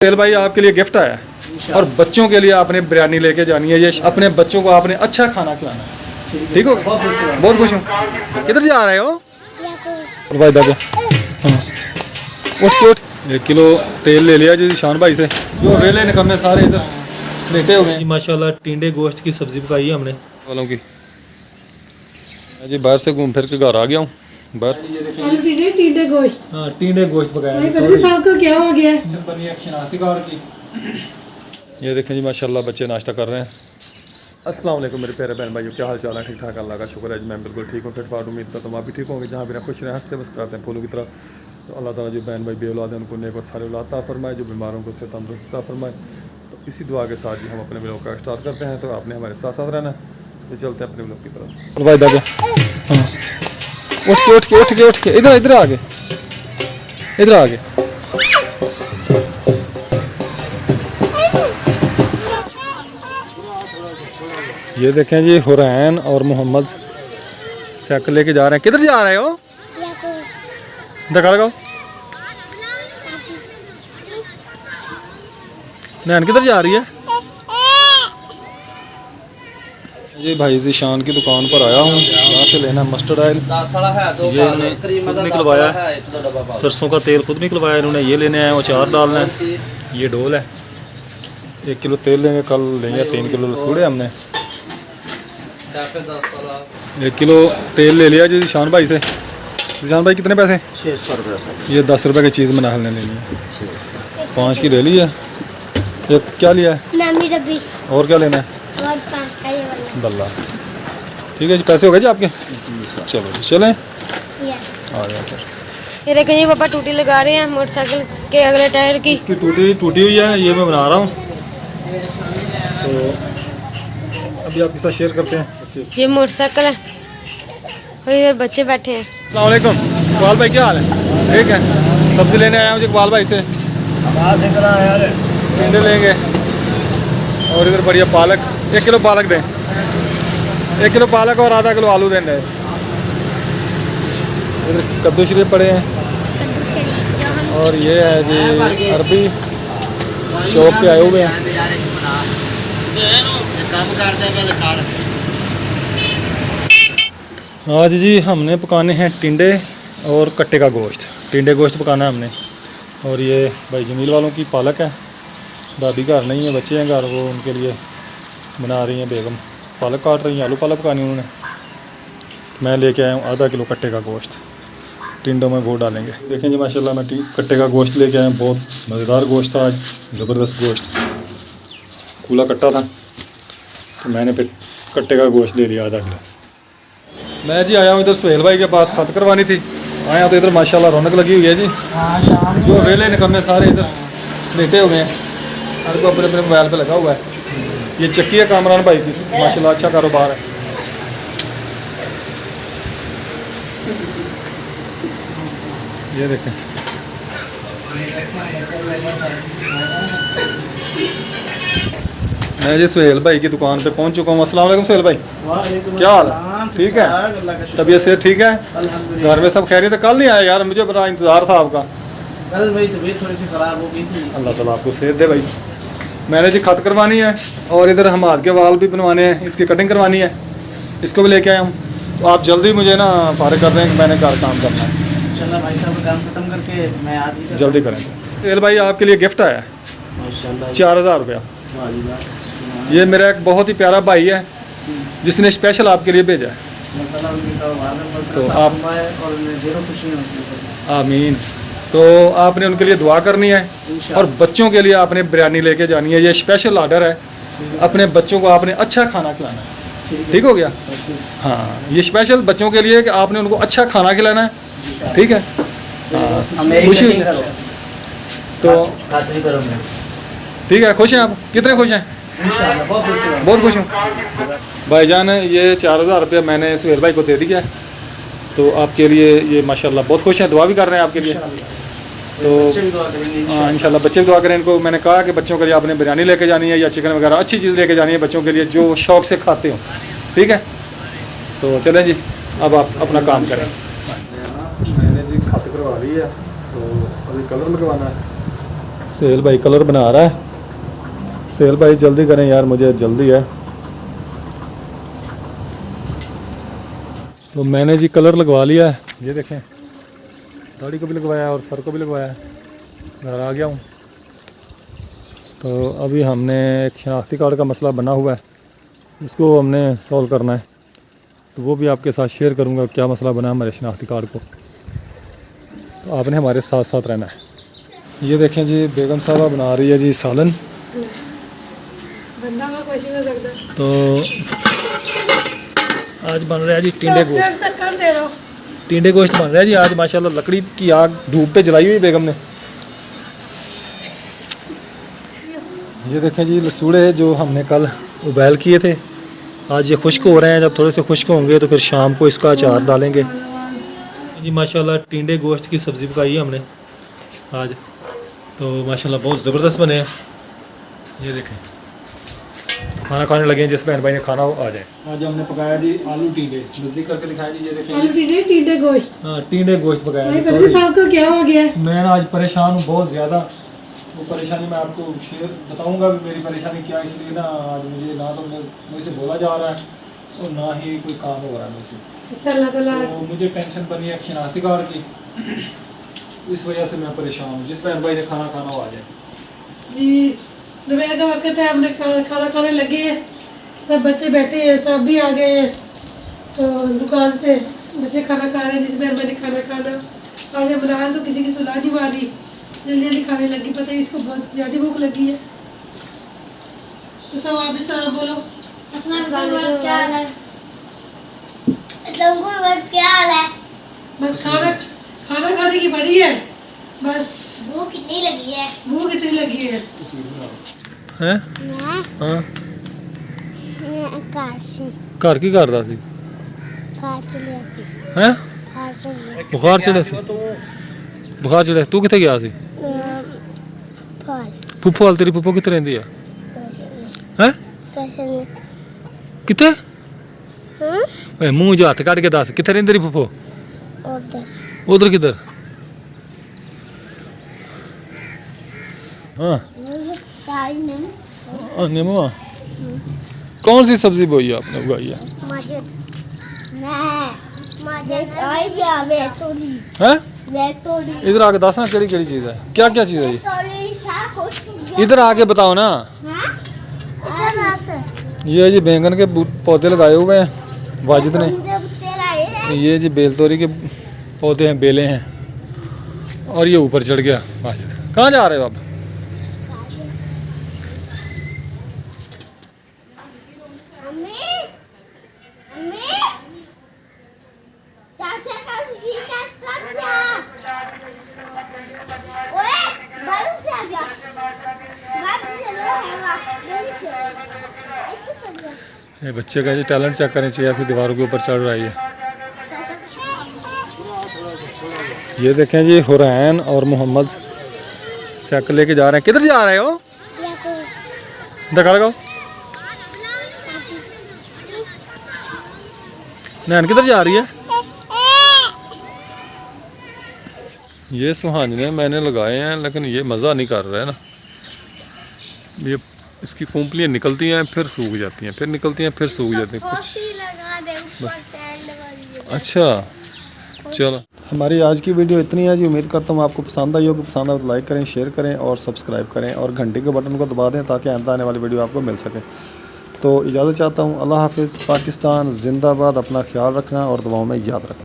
सुहेल भाई आपके लिए गिफ्ट आया है और बच्चों के लिए आपने बिरयानी लेके जानी है। ये अपने बच्चों को आपने अच्छा खाना खिलाना है। ठीक हो? बहुत खुश हूँ। किधर जा रहे हो? भाई दादा उठ के उठ। 1 किलो तेल ले लिया जी शान भाई से। जो वेले निकम्मे सारे इधर लेटे हो गए। माशाल्लाह टिंडे गोश्त की सब्जी पकाई है हमने वालों की जी। बाहर से घूम फिर के घर आ गया हूँ। टिंडे गोश्त। हाँ टिंडे गोश्त पकाया है। साहब को क्या हो गया? बनी है शनाख्ती कार्ड की। ये देखें जी माशाल्लाह बच्चे नाश्ता कर रहे हैं। अस्सलाम वालेकुम मेरे प्यारे बहन भाइयों, क्या हाल चाल है? ठीक ठाक, अल्लाह का शुक्र है जी। मैं बिल्कुल ठीक हूँ, फिट फाट। उम्मीद करता हूँ आप भी ठीक होंगे। जहाँ भी आप खुश रहें, हंसते मुस्कुराते हैं फूलों की तरह। तो अल्लाह ताला जो बहन भाई बेऔलाद हैं उनको नेक और सारे औलाद अता फरमाए, जो बीमारों को उससे तंदुरुस्त अता फरमाए। तो इसी दुआ के साथ ही हम अपने व्लॉग का स्टार्ट करते हैं। तो आपने हमारे साथ साथ रहना। तो चलते हैं अपने व्लॉग की तरफ। भाई दादा उठ के इधर आ गए, इधर आ गए। ये देखें जी हुरैन और मोहम्मद साइकिल लेके जा रहे हैं। किधर जा रहे हो? धक्का लगाओ। नैन किधर जा रही है? जी भाई जी शान की दुकान पर आया हूँ। यहाँ से लेना मस्टर्ड ऑयल। ये इन्होंने खुद निकलवाया है। सरसों का तेल खुद निकलवाया इन्होंने। ये लेने आए, अचार डालना है। ये डोल है। 1 किलो तेल लेंगे, कल लेंगे 3 किलो लसूड़े हमने। 1 किलो तेल ले लिया जी शान भाई से। शान भाई कितने पैसे? 600 रुपये। ये 10 रुपये की चीज़ मैंने हल लेनी है। 5 की ले ली है। ये क्या लिया है? और क्या लेना है? बल्ला। ठीक है जी, पैसे हो गए जी आपके? चलो जी चलें। आ गया सर। ये देखें जी पापा टूटी लगा रहे हैं मोटरसाइकिल के अगले टायर की। इसकी टूटी हुई है, ये मैं बना रहा हूँ। तो अभी आपके साथ शेयर करते हैं। ये मोटरसाइकिल है और इधर बच्चे बैठे हैं। अस्सलाम वालेकुम। इकबाल भाई क्या हाल है? ठीक है। सब्जी लेने आया हूँ जी इकबाल भाई से। टिंडे लेंगे और इधर बढ़िया पालक। 1 किलो पालक दें। 1 किलो पालक और आधा किलो आलू दें। इधर कद्दू शरीफ पड़े हैं और ये है जी अरबी। शॉप पे आए हुए हैं। आज जी हमने पकाने हैं टिंडे और कट्टे का गोश्त। टिंडे गोश्त पकाना है हमने। और ये भाई जमील वालों की पालक है। दादी घर नहीं है, बच्चे हैं घर, वो उनके लिए बना रही हैं। बेगम पालक काट रही हैं, आलू पालक पकानी उन्होंने। मैं लेके आया हूँ आधा किलो कट्टे का गोश्त। टिंडों में वो डालेंगे। देखें जी माशाल्लाह मैं कट्टे का गोश्त लेके आया हूँ। बहुत मज़ेदार गोश्त था आज, ज़बरदस्त गोश्त। कूला कट्टा था तो मैंने फिर कट्टे का गोश्त ले लिया आधा किलो। मैं जी आया हूँ इधर सुहेल भाई के पास, खत करवानी थी। आया तो इधर माशाल्लाह रौनक लगी हुई है जी। जो वेले निकम्मे सारे इधर लेटे हुए हैं। हर को अपने अपने मोबाइल पे लगा हुआ है। ये चक्की है कामरान भाई की, माशाल्लाह अच्छा कारोबार है। ये देखें मैं जी सुहेल भाई की दुकान पे पहुंच चुका हूँ। अस्सलाम वालेकुम सुहेल भाई, क्या हाल है? ठीक है? तबीयत से ठीक है? घर में सब खैरियत है? कल नहीं आया यार, मुझे बड़ा इंतज़ार था आपका। कल मेरी तबीयत थोड़ी सी ख़राब हो गई थी। अल्लाह ताला आपको सेहत दे भाई। मैंने जी खत करवानी है और इधर हमाद के वाल भी बनवाने हैं, इसकी कटिंग करवानी है। इसको भी लेके आया हूँ। तो आप जल्दी मुझे ना फारिग कर दें कि मैंने घर काम करना है। इंशाल्लाह भाई साहब काम खत्म करके मैं आज जल्दी करें। सुहेल भाई आपके लिए गिफ्ट आया है माशाल्लाह 4000 रुपया। ये मेरा एक बहुत ही प्यारा भाई है जिसने स्पेशल आपके लिए भेजा है। तो आप आमीन। तो आपने उनके लिए दुआ करनी है और बच्चों के लिए आपने बिरयानी लेके जानी है। ये स्पेशल ऑर्डर है। अपने बच्चों को आपने अच्छा खाना खिलाना है। ठीक हो गया? हाँ, ये स्पेशल बच्चों के लिए कि आपने उनको अच्छा खाना खिलाना है। ठीक है? हाँ, खुशी। तो ठीक है, खुश हैं आप? कितने खुश हैं? बहुत खुश हूँ भाईजान। ये 4000 रुपया मैंने सुहेल भाई को दे दिया है। तो आपके लिए ये माशाल्लाह बहुत खुश हैं, दुआ भी कर रहे हैं आपके लिए। तो हाँ इंशाल्लाह बच्चे भी दुआ करें इनको। मैंने कहा कि बच्चों के लिए आपने बिरयानी लेके जानी है या चिकन वगैरह अच्छी चीज़ लेके जानी है बच्चों के लिए जो शौक़ से खाते हो। ठीक है? तो चलें जी, अब आप अपना काम करें। मैंने जी खत करवा ली है, तो अभी कलर लगवाना है। सेल भाई कलर बना रहा है। सेल भाई जल्दी करें यार, मुझे जल्दी है। तो मैंने जी कलर लगवा लिया है, ये देखें, दाढ़ी को भी लगवाया है और सर को भी लगवाया है। घर आ गया हूँ। तो अभी हमने एक शनाख्ती कार्ड का मसला बना हुआ है, उसको हमने सॉल्व करना है। तो वो भी आपके साथ शेयर करूँगा क्या मसला बना है हमारे शनाख्ती कार्ड को। तो आपने हमारे साथ साथ रहना है। ये देखें जी, बेगम साहबा बना रही है जी सालन। बंदा में कुछ नहीं सकता। तो आज बन रहा है जी टिंडे गोश्त। तक कर दे दो। टिंडे गोश्त बन रहा है जी आज माशाल्लाह। लकड़ी की आग धूप पे जलाई हुई बेगम ने। ये देखें जी लसूड़े जो हमने कल उबाल किए थे, आज ये खुश्क हो रहे हैं। जब थोड़े से खुश्क होंगे तो फिर शाम को इसका अचार डालेंगे जी। माशाल्लाह टिंडे गोश्त की सब्ज़ी पकाई है हमने आज। तो माशाल्लाह बहुत ज़बरदस्त बने हैं। ये देखें, खाना खाने लगे हैं, जिस बहन भाई ने खाना हो आ जाए। आज हमने पकाया जी आलू टिंडे। नज़दीक करके दिखाया जी, ये देखें आलू टींडे गोश्त। हाँ, टिंडे गोश्त पकाया भाई जी। फर्जी साहब को क्या हो गया? मैं ना आज परेशान हूँ बहुत ज़्यादा। वो परेशानी मैं आपको शेयर बताऊंगा भी मेरी परेशानी क्या है। इसलिए ना आज मुझे ना तो मुझसे बोला जा रहा है और ना ही कोई काम हो रहा है मुझसे। अच्छा अल्लाह ताला। तो मुझे टेंशन बनी है शनाख्ती कार्ड की, इस वजह से मैं परेशान हूँ। जिस बहन भाई ने खाना खाना हो आ जाए जी। दोपहर का वक्त है, हमने खाना खाने लगे हैं। सब बच्चे बैठे हैं, सब भी आ गए हैं। तो दुकान से बच्चे खाना खा रहे हैं। जिस बहन भाई ने खाना खाना आज इमरान तो किसी की सुलाह नहीं मारी, जल्दी जल्दी खाने लगी। पता है इसको बहुत ज़्यादा भूख लगी है। तो सब आप भी सलाम बोलो। क्या हाल है? क्या हाल है? बस खाना खाने की बड़ी है। बस भूख कितनी लगी है? भूख इतनी लगी है। हैं? मैं हाँ, कार से घर की करदा सी चलिया सी हैं? कार से बुखार चढ़े सी? बुखार चढ़े तू किथे गया सी? फल फुफ्फो वाल तेरी फुफ्फो किथे रहिंदी है? हैं? कैसे में किथे? ए मुंह जो हाथ काट के दस किथे रहिंदी तेरी फुफ्फो? उधर उधर किधर? हाँ ताई ने नीमू। कौन सी सब्जी बोई है आपने उगाई है? आई जा वे तोड़ी हैं? वे तोड़ी इधर आके दस ना केड़ी केड़ी चीज़ है, क्या क्या चीज़ है ये? तोड़ी सा खुश हो गया। इधर आके बताओ ना। हां इधर बस ये जी बैंगन के पौधे लगाए हुए हैं वाजिद ने। तेरा है ये जी बेलतोरी के पौधे हैं, बेलें हैं। और ये ऊपर चढ़ गया वाजिद। कहाँ जा रहे हो आप? अम्मी अम्मी चाचा का खुशी का कब जा ओए बालू से आ जा बात चलो है ये बच्चे का जी टैलेंट चेक करनी चाहिए। ऐसी दीवारों के ऊपर चढ़ रही है। ये देखें जी हुरैन और मोहम्मद साइकिल लेके जा रहे हैं। किधर जा रहे हो? धक्का लगाओ। नैन किधर जा रही है? ये सुहाने मैंने लगाए हैं लेकिन ये मज़ा नहीं कर रहा है ना। ये इसकी कुंपलियाँ निकलती हैं फिर सूख जाती हैं, फिर निकलती हैं फिर सूख जाती हैं कुछ। लगा दे ऊपर सैंड वाली। अच्छा चलो, हमारी आज की वीडियो इतनी है जी। उम्मीद करता हूँ आपको पसंद आई होगी। पसंद आए तो लाइक करें, शेयर करें और सब्सक्राइब करें और घंटी के बटन को दबा दें ताकि आइंदा आने वाली वीडियो आपको मिल सके। तो इजाज़त चाहता हूँ। अल्लाह हाफिज़। पाकिस्तान जिंदाबाद। अपना ख्याल रखना और दुआओं में याद रखना।